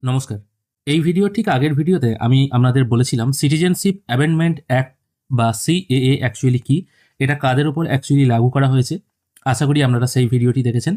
নমস্কার। এই ভিডিওর ঠিক আগের ভিডিওতে আমি আপনাদের বলেছিলাম সিটিজেনশিপ অ্যামেন্ডমেন্ট অ্যাক্ট বা সিএএ অ্যাকচুয়ালি কি, এটা কাদের উপর অ্যাকচুয়ালি লাগু করা হয়েছে। আশা করি আপনারা সেই ভিডিওটি দেখেছেন।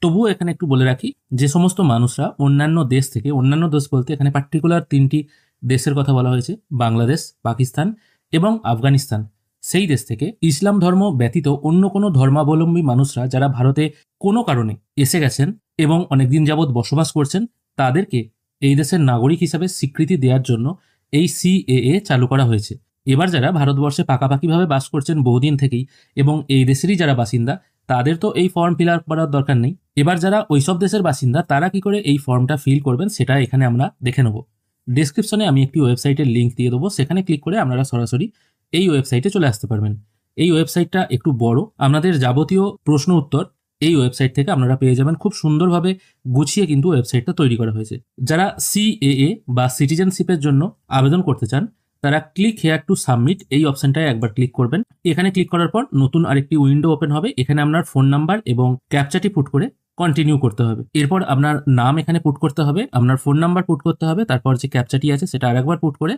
তবুও এখানে একটু বলে রাখি, যে সমস্ত মানুষরা অন্যান্য দেশ থেকে, অন্যান্য দেশ বলতে এখানে পার্টিকুলার 3টি দেশের কথা বলা হয়েছে, বাংলাদেশ, পাকিস্তান এবং আফগানিস্তান, সেই দেশ থেকে ইসলাম ধর্ম ব্যতীত অন্য কোনো ধর্মাবলম্বী মানুষরা যারা ভারতে কোনো কারণে এসে গেছেন এবং অনেকদিন যাবৎ বসবাস করছেন, তাদেরকে এই দেশের নাগরিক হিসাবে স্বীকৃতি দেওয়ার জন্য এই সিএএ চালু করা হয়েছে। এবার যারা ভারতবর্ষে পাকাপাকিভাবে বাস করছেন বহুদিন থেকেই এবং এই দেশেরই যারা বাসিন্দা, তাদের তো এই ফর্ম ফিল আপ করার দরকার নেই। এবার যারা ওইসব দেশের বাসিন্দা, তারা কি করে এই ফর্মটা ফিল করবেন সেটা এখানে আমরা দেখে নেব। ডেসক্রিপশনে আমি একটি ওয়েবসাইটের লিঙ্ক দিয়ে দেবো, সেখানে ক্লিক করে আপনারা সরাসরি এই ওয়েবসাইটে চলে আসতে পারবেন। এই ওয়েবসাইটটা একটু বড়, আপনাদের যাবতীয় প্রশ্ন উত্তর এই ওয়েবসাইট থেকে আপনারা পেয়ে যাবেন। খুব সুন্দরভাবে গুছিয়ে কিন্তু ওয়েবসাইটটা তৈরি করা হয়েছে। যারা সিএএ বা সিটিজেনশিপের জন্য আবেদন করতে চান, তারা ক্লিক হেয়ার টু সাবমিট এই অপশনটায় একবার ক্লিক করবেন। এখানে ক্লিক করার পর নতুন আরেকটি উইন্ডো ওপেন হবে। এখানে আপনার ফোন নাম্বার এবং ক্যাপচাটি পুট করে কন্টিনিউ করতে হবে। এরপর আপনার নাম এখানে পুট করতে হবে, আপনার ফোন নাম্বার পুট করতে হবে, তারপর যে ক্যাপচাটি আছে সেটা আরেকবার পুট করে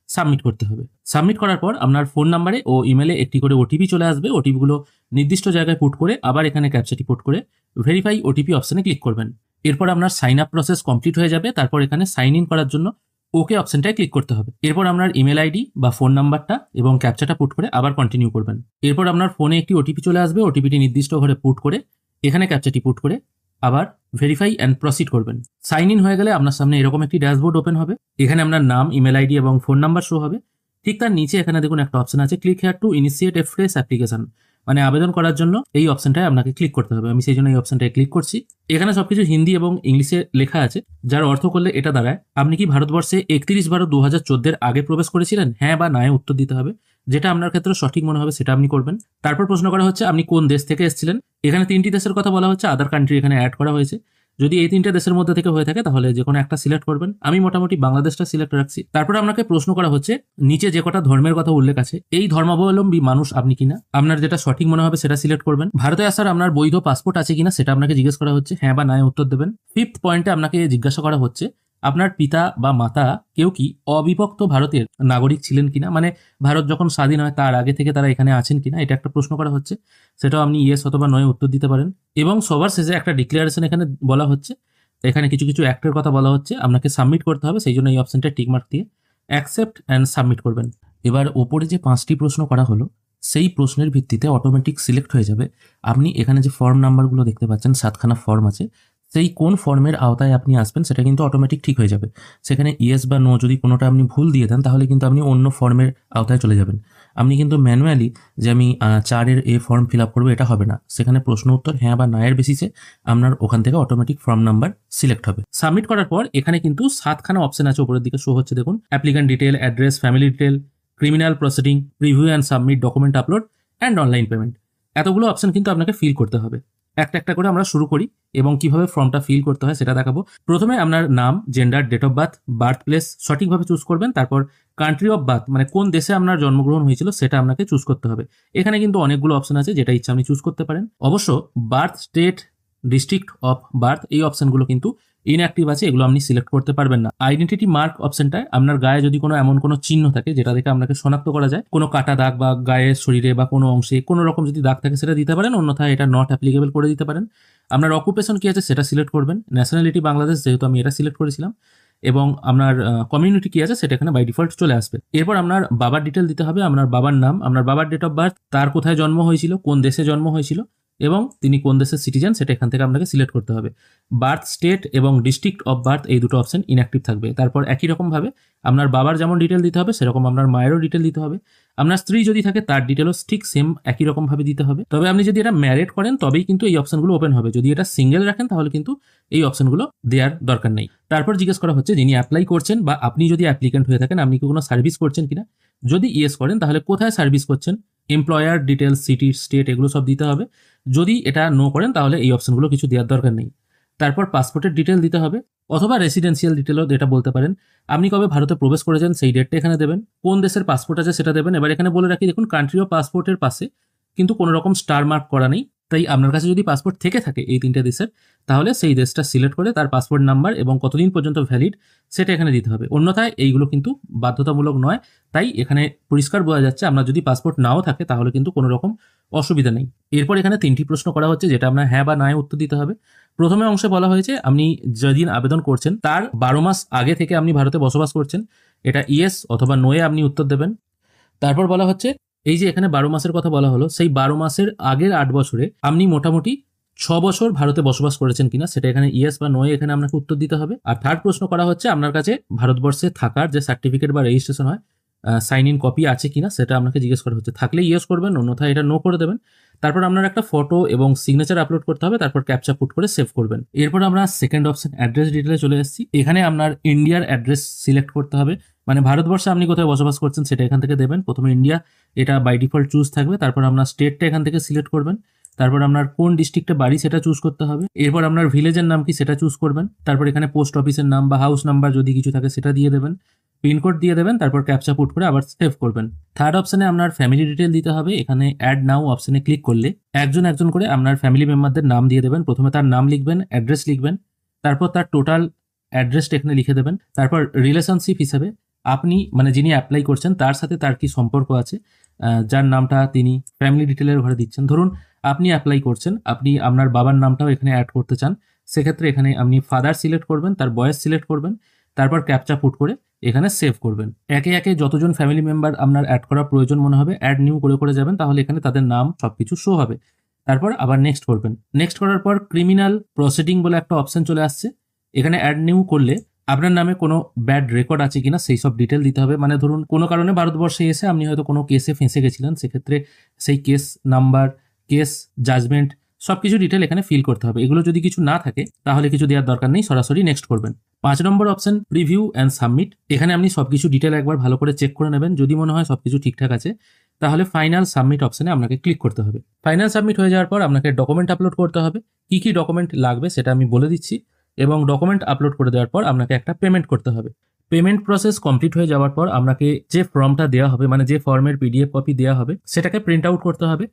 সাবমিট করতে হবে। সাবমিট করার পর আপনার ফোন নাম্বারে ও ইমেলে একটি করে ওটিপি চলে আসবে। ওটিপিগুলো নির্দিষ্ট জায়গায় পুট করে আবার এখানে ক্যাপচাটি পুট করে ভেরিফাই ওটিপি অপশনে ক্লিক করবেন। এরপর আপনার সাইন আপ প্রসেস কমপ্লিট হয়ে যাবে। তারপর এখানে সাইন ইন করার জন্য ওকে অপশনটায় ক্লিক করতে হবে। এরপর আপনার ইমেল আইডি বা ফোন নাম্বারটা এবং ক্যাপচাটা পুট করে আবার কন্টিনিউ করবেন। এরপর আপনার ফোনে একটি ওটিপি চলে আসবে। ওটিপিটি নির্দিষ্ট ঘরে পুট করে এখানে ক্যাপচাটি পুট করে আবার ভেরিফাই অ্যান্ড প্রসিড করবেন। সাইন ইন হয়ে গেলে আপনার সামনে এরকম একটি ড্যাশবোর্ড ওপেন হবে। এখানে আপনার নাম, ইমেল আইডি এবং ফোন নাম্বার শো হবে। ঠিক তার নিচে এখানে দেখুন একটা অপশন আছে, click here to initiate A fresh application, মানে আবেদন করার জন্য এই অপশনটায় আপনাকে ক্লিক করতে হবে। আমি সেই জন্য এই অপশনটায় ক্লিক করছি। এখানে সবকিছু হিন্দি এবং ইংলিশে লেখা আছে, যার অর্থ করলে এটা দাঁড়ায়, আপনি কি ভারতবর্ষে 31/12/2014 আগে প্রবেশ করেছিলেন, হ্যাঁ বা নায় উত্তর দিতে হবে। যেটা আপনার ক্ষেত্রে সঠিক মনে হবে সেটা আপনি করবেন। তারপর প্রশ্ন করা হচ্ছে আপনি কোন দেশ থেকে এসেছিলেন। এখানে 3টি দেশের কথা বলা হচ্ছে, আদার কান্ট্রি এখানে অ্যাড করা হয়েছে। যদি এই 3টে দেশের মধ্যে থেকে হয়ে থাকে তাহলে যে কোনো একটা সিলেক্ট করবেন। আমি মোটামুটি বাংলাদেশটা সিলেক্ট রাখছি। তারপর আপনাকে প্রশ্ন করা হচ্ছে নিচে যে কটা ধর্মের কথা উল্লেখ আছে, এই ধর্মাবলম্বী মানুষ আপনি কিনা। আপনার যেটা সঠিক মনে হবে সেটা সিলেক্ট করবেন। ভারতে আসার আপনার বৈধ পাসপোর্ট আছে কিনা সেটা আপনাকে জিজ্ঞেস করা হচ্ছে, হ্যাঁ বা নায় উত্তর দেবেন। 5th পয়েন্টে আপনাকে জিজ্ঞাসা করা হচ্ছে আপনার পিতা বা মাতা কেউ কি অবিভক্ত ভারতের নাগরিক ছিলেন কিনা, মানে ভারত যখন স্বাধীন হয় তার আগে থেকে তারা এখানে আছেন কিনা, এটা একটা প্রশ্ন করা হচ্ছে। সেটাও আপনি ইয়েস অথবা নয় উত্তর দিতে পারেন। এবং সবার শেষে একটা ডিক্লারেশন এখানে বলা হচ্ছে। এখানে কিছু কিছু অ্যাক্টের কথা বলা হচ্ছে, আপনাকে সাবমিট করতে হবে। সেই জন্য এই অপশনটা টিকমার্ক দিয়ে অ্যাকসেপ্ট অ্যান্ড সাবমিট করবেন। এবার ওপরে যে 5টি প্রশ্ন করা হলো, সেই প্রশ্নের ভিত্তিতে অটোমেটিক সিলেক্ট হয়ে যাবে। আপনি এখানে যে ফর্ম নাম্বারগুলো দেখতে পাচ্ছেন, 7খানা ফর্ম আছে, সেই কোন ফর্মের আওতায় আপনি আসবেন সেটা কিন্তু অটোমেটিক ঠিক হয়ে যাবে। সেখানে ইয়েস বা নো যদি কোনোটা আপনি ভুল দিয়ে দেন তাহলে কিন্তু আপনি অন্য ফর্মের আওতায় চলে যাবেন। আপনি কিন্তু ম্যানুয়ালি যে আমি 4-এর এ ফর্ম ফিল আপ করবো এটা হবে না। সেখানে প্রশ্ন উত্তর হ্যাঁ বা নায়ের বেসিসে আপনার ওখান থেকে অটোমেটিক ফর্ম নাম্বার সিলেক্ট হবে। সাবমিট করার পর এখানে কিন্তু 7খানা অপশন আছে, উপরের দিকে শো হচ্ছে দেখুন, applicant detail, address, family detail, criminal proceeding, preview and submit, document upload and online payment. এতগুলো অপশন কিন্তু আপনাকে ফিল করতে হবে। একটা একটা করে আমরা শুরু করি এবং কিভাবে ফর্মটা ফিল করতে হয় সেটা দেখাবো। প্রথমে আপনার নাম, gender, date of birth, birth place সঠিকভাবে চুজ করবেন। তারপর কান্ট্রি অফ বার্থ, মানে কোন দেশে আপনার জন্মগ্রহণ হয়েছিল সেটা আপনাকে চুজ করতে হবে। এখানে কিন্তু অনেকগুলো অপশন আছে, যেটা ইচ্ছা আপনি চুজ করতে পারেন। অবশ্য birth state, district of birth এই অপশনগুলো কিন্তু ইনঅ্যাক্টিভ আছে, এগুলো আপনি সিলেক্ট করতে পারবেন না। আইডেন্টিটি মার্ক অপশনটায় আপনার গায়ে যদি কোনো এমন কোনো চিহ্ন থাকে যেটা দেখে আপনাকে শনাক্ত করা যায়, কোনো কাটা দাগ বা গায়ের শরীরে বা কোনো অংশে কোনো রকম যদি দাগ থাকে সেটা দিতে পারেন, অন্যথায় এটা নট অ্যাপ্লিকেবল করে দিতে পারেন। আপনার অকুপেশন কি আছে সেটা সিলেক্ট করবেন। ন্যাশনালিটি বাংলাদেশ, যেহেতু আমি এটা সিলেক্ট করেছিলাম। এবং আপনার কমিউনিটি কি আছে সেটা এখানে বাই ডিফল্ট চলে আসবে। এরপর আপনার বাবার ডিটেল দিতে হবে, আপনার বাবার নাম, আপনার বাবার ডেট অফ বার্থ, তার কোথায় জন্ম হয়েছিল, কোন দেশে জন্ম হয়েছিল এবং তিনি কোন দেশের সিটিজেন সেটা এখান থেকে আপনাকে সিলেক্ট করতে হবে। বার্থ স্টেট এবং ডিস্ট্রিক্ট অফ বার্থ এই দুটো অপশন ইনঅ্যাক্টিভ থাকবে। তারপর একই রকমভাবে আপনার বাবার যেমন ডিটেল দিতে হবে সেরকম আপনার মায়েরও ডিটেল দিতে হবে। আপনার স্ত্রী যদি থাকে তার ডিটেলও ঠিক সেম একই রকমভাবে দিতে হবে। তবে আপনি যদি এটা ম্যারেড করেন তবেই কিন্তু এই অপশনগুলো ওপেন হবে। যদি এটা সিঙ্গেল রাখেন তাহলে কিন্তু এই অপশনগুলো দেওয়ার দরকার নেই। তারপর জিজ্ঞেস করা হচ্ছে যিনি অ্যাপ্লাই করছেন বা আপনি যদি অ্যাপ্লিকেন্ট হয়ে থাকেন, আপনি কি কোনো সার্ভিস করছেন কিনা। যদি ইয়েস করেন তাহলে কোথায় সার্ভিস করছেন, এমপ্লয়ার ডিটেলস, সিটি, স্টেট এগুলো সব দিতে হবে। যদি এটা নো করেন তাহলে এই অপশনগুলো কিছু দেওয়ার দরকার নেই। তারপর পাসপোর্টের ডিটেল দিতে হবে, অথবা রেসিডেন্সিয়াল ডিটেলও এটা বলতে পারেন। আপনি কবে ভারতে প্রবেশ করেছেন সেই ডেটটা এখানে দেবেন। কোন দেশের পাসপোর্ট আছে সেটা দেবেন। এবার এখানে বলে রাখি দেখুন, কান্ট্রি অফ পাসপোর্টের পাশে কিন্তু কোনো রকম স্টার মার্ক করা নেই, তাই আপনার কাছে যদি পাসপোর্ট থেকে থাকে এই 3টে দেশের, তাহলে সেই দেশটা সিলেক্ট করে তার পাসপোর্ট নাম্বার এবং কতদিন পর্যন্ত ভ্যালিড সেটা এখানে দিতে হবে। অন্যথায় এইগুলো কিন্তু বাধ্যতামূলক নয়। তাই এখানে পরিষ্কার বোঝা যাচ্ছে আপনার যদি পাসপোর্ট নাও থাকে তাহলে কিন্তু কোনো রকম অসুবিধা নেই। এরপর এখানে 3টি প্রশ্ন করা হচ্ছে, যেটা আপনার হ্যাঁ বা নায় উত্তর দিতে হবে। প্রথমে অংশে বলা হয়েছে আপনি যেদিন আবেদন করছেন তার 12 মাস আগে থেকে আপনি ভারতে বসবাস করছেন, এটা ইয়েস অথবা নোয়ে আপনি উত্তর দেবেন। তারপর বলা হচ্ছে এই যে এখানে 12 মাসের কথা বলা হলো, সেই 12 মাসের আগের 8 বছরে আপনি মোটামুটি 6 বছর ভারতে বসবাস করেছেন কিনা, সেটা এখানে ইয়েস বা নোয়ে এখানে আপনাকে উত্তর দিতে হবে। আর থার্ড প্রশ্ন করা হচ্ছে আপনার কাছে ভারতবর্ষে থাকার যে সার্টিফিকেট বা রেজিস্ট্রেশন হয়, সাইন ইন কপি আছে কিনা সেটা আপনাকে জিজ্ঞেস করা হচ্ছে। থাকলে ইয়েস করবেন, অন্যথায় এটা নো করে দেবেন। তারপর আপনার একটা ফটো এবং সিগনেচার আপলোড করতে হবে, তারপর ক্যাপচা পুট করে সেভ করবেন। এরপর আমরা সেকেন্ড অপশন অ্যাড্রেস ডিটেলে চলে এসেছি। এখানে আপনার ইন্ডিয়ার অ্যাড্রেস সিলেক্ট করতে হবে, মানে ভারতবর্ষে আপনি কোথায় বসবাস করছেন সেটা এখান থেকে দেবেন। প্রথমে ইন্ডিয়া, এটা বাই ডিফল্ট চুজ থাকবে। তারপর আপনার স্টেটটা এখান থেকে সিলেক্ট করবেন। তারপর আপনার কোন ডিস্ট্রিক্টে বাড়ি সেটা চুজ করতে হবে। এরপর আপনার ভিলেজের নাম কি সেটা চুজ করবেন। তারপর এখানে পোস্ট অফিসের নাম বা হাউস নাম্বার যদি কিছু থাকে সেটা দিয়ে দেবেন। পিনকোড দিয়ে দেবেন, তারপর ক্যাপচা পুট করে আবার সেভ করবেন। থার্ড অপশনে আপনার ফ্যামিলি ডিটেল দিতে হবে। এখানে অ্যাড নাও অপশনে ক্লিক করলে একজন একজন করে আপনার ফ্যামিলি মেম্বারদের নাম দিয়ে দেবেন। প্রথমে তার নাম লিখবেন, অ্যাড্রেস লিখবেন, তারপর তার টোটাল অ্যাড্রেসটা এখানে লিখে দেবেন। তারপর রিলেশনশিপ হিসাবে আপনি মানে যিনি অ্যাপ্লাই করছেন তার সাথে তার কি সম্পর্ক আছে, যার নামটা তিনি ফ্যামিলি ডিটেলের ঘরে দিচ্ছেন। ধরুন আপনি অ্যাপ্লাই করছেন, আপনি আপনার বাবার নামটাও এখানে অ্যাড করতে চান, সেক্ষেত্রে এখানে আপনি ফাদার সিলেক্ট করবেন, তার বয়স সিলেক্ট করবেন, তারপর ক্যাপচা পুট করে এখানে সেভ করবেন। একে একে যতজন ফ্যামিলি মেম্বার আপনার অ্যাড করা প্রয়োজন মনে হবে অ্যাড নিউ করে করে যাবেন, তাহলে এখানে তাদের নাম সবকিছু শো হবে। তারপর আবার নেক্সট করবেন। নেক্সট করার পর ক্রিমিনাল প্রসিডিং বলে একটা অপশন চলে আসছে। এখানে অ্যাড নিউ করলে আপনার নামে কোনো ব্যাড রেকর্ড আছে কিনা সেই সব ডিটেল দিতে হবে। মানে ধরুন কোনো কারণে ভারতবর্ষে এসে আপনি হয়তো কোনো কেসে ফেঁসে গেছিলেন, সেক্ষেত্রে সেই কেস নাম্বার, কেস জাজমেন্ট সবকিছু ডিটেল এখানে ফিল করতে হবে। এগুলো যদি কিছু না থাকে তাহলে কিছু দেওয়ার দরকার নেই, সরাসরি নেক্সট করবেন। 5 নম্বর অপশন প্রিভিউ অ্যান্ড সাবমিট। এখানে আপনি সবকিছু ডিটেল একবার ভালো করে চেক করে নেবেন। যদি মনে হয় সবকিছু ঠিকঠাক আছে তাহলে ফাইনাল সাবমিট অপশনে আপনাকে ক্লিক করতে হবে। ফাইনাল সাবমিট হয়ে যাওয়ার পর আপনাকে ডকুমেন্ট আপলোড করতে হবে। কি কি ডকুমেন্ট লাগবে সেটা আমি বলে দিচ্ছি, এবং ডকুমেন্ট আপলোড করে দেওয়ার পর আপনাকে একটা পেমেন্ট করতে হবে। পেমেন্ট প্রসেস কমপ্লিট হয়ে যাওয়ার পর আপনাকে যে ফর্মটা দেওয়া হবে, মানে যে ফর্মের পিডিএফ কপি দেওয়া হবে সেটাকে প্রিন্ট আউট করতে হবে।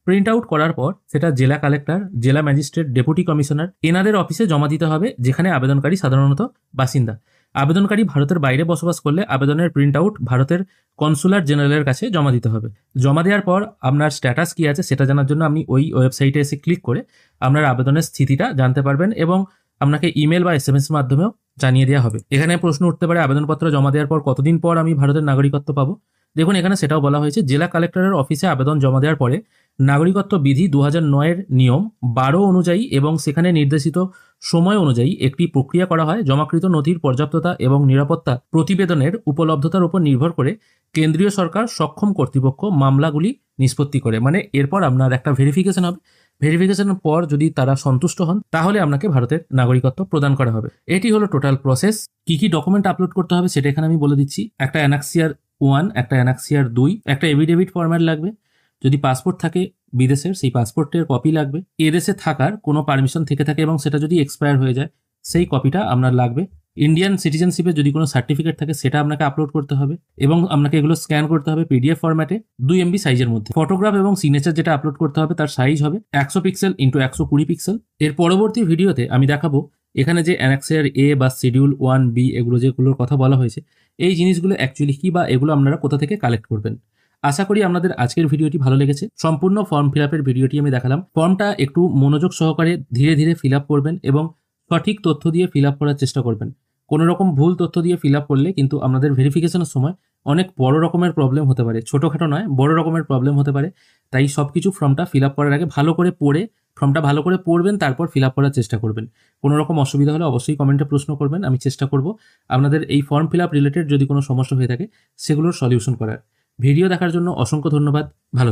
প্রিন্ট আউট করার পর সেটা জেলা কালেক্টর, জেলা ম্যাজিস্ট্রেট, ডেপুটি কমিশনার এনাদের অফিসে জমা দিতে হবে, যেখানে আবেদনকারী সাধারণত বাসিন্দা। আবেদনকারী ভারতের বাইরে বসবাস করলে আবেদনের প্রিন্ট আউট ভারতের কনসুলার জেনারেলের কাছে জমা দিতে হবে। জমা দেওয়ার পর আপনার স্ট্যাটাস কি আছে সেটা জানার জন্য আপনি ওই ওয়েবসাইটে এসে ক্লিক করে আপনার আবেদনের স্থিতিটা জানতে পারবেন, এবং আপনাকে ইমেল বা SMS মাধ্যমেও জানিয়ে দেওয়া হবে। এখানে প্রশ্ন উঠতে পারে আবেদনপত্র জমা দেওয়ার পর কতদিন পর আমি ভারতের নাগরিকত্ব পাবো। দেখুন এখানে সেটাও বলা হয়েছে, জেলা কালেক্টরের অফিসে আবেদন জমা দেওয়ার পরে নাগরিকত্ব বিধি 2009-এর নিয়ম 12 অনুযায়ী এবং সেখানে নির্দেশিত সময় অনুযায়ী একটি প্রক্রিয়া করা হয়। জমাকৃত নথির পর্যাপ্ততা এবং নিরাপত্তা প্রতিবেদনের উপলব্ধতার উপর নির্ভর করে কেন্দ্রীয় সরকার সক্ষম কর্তৃপক্ষ মামলাগুলি নিষ্পত্তি করে। মানে এরপর আপনার একটা ভেরিফিকেশন হবে, ভেরিফিকেশনের পর যদি তারা সন্তুষ্ট হন তাহলে আপনাকে ভারতের নাগরিকত্ব প্রদান করা হবে। এটি হলো টোটাল প্রসেস। কি কি ডকুমেন্ট আপলোড করতে হবে সেটা এখানে আমি বলে দিচ্ছি। একটা অ্যানাক্সিয়ার 1, একটা অ্যানাক্সিয়ার 2, একটা এভিডেভিট ফরম্যাট লাগবে। যদি পাসপোর্ট থাকে বিদেশের, সেই পাসপোর্টের কপি লাগবে। এদেশে থাকার কোনো পারমিশন থেকে থাকে এবং সেটা যদি এক্সপায়ার হয়ে যায় সেই কপিটা আপনার লাগবে। ইন্ডিয়ান সিটিজেনশিপের যদি কোনো সার্টিফিকেট থাকে সেটা আপনাকে আপলোড করতে হবে, এবং আপনাকে এগুলো স্ক্যান করতে হবে PDF ফরম্যাটে 2 MB সাইজের মধ্যে। ফটোগ্রাফ এবং সিগনেচার যেটা আপলোড করতে হবে তার সাইজ হবে 100 পিক্সেল ইন্টু 120 পিক্সেল। এর পরবর্তী ভিডিওতে আমি দেখাবো এখানে যে অ্যানেক্সার A বা শিডিউল 1B এগুলো যেগুলোর কথা বলা হয়েছে, এই জিনিসগুলো অ্যাকচুয়ালি কি বা এগুলো আপনারা কোথা থেকে কালেক্ট করবেন। আশা করি আপনাদের আজকের ভিডিওটি ভালো লেগেছে। সম্পূর্ণ ফর্ম ফিল আপের ভিডিওটি আমি দেখালাম। ফর্মটা একটু মনোযোগ সহকারে ধীরে ধীরে ফিল আপ করবেন এবং সঠিক তথ্য দিয়ে ফিল আপ করার চেষ্টা করবেন। কোনো রকম ভুল তথ্য দিয়ে ফিল আপ করলে কিন্তু আপনাদের ভেরিফিকেশনের সময় অনেক বড় রকমের প্রবলেম হতে পারে, ছোটোখাটো নয় বড় রকমের প্রবলেম হতে পারে। তাই সব কিছু ফর্মটা ফিল আপ করার আগে ভালো করে পড়ে ফর্মটা ভালো করে পড়বেন, তারপর ফিল আপ করার চেষ্টা করবেন। কোনো রকম অসুবিধা হলে অবশ্যই কমেন্টে প্রশ্ন করবেন, আমি চেষ্টা করব আপনাদের এই ফর্ম ফিল আপ রিলেটেড যদি কোনো সমস্যা হয়ে থাকে সেগুলোর সলিউশন করার। ভিডিও দেখার জন্য অসংখ্য ধন্যবাদ। ভালো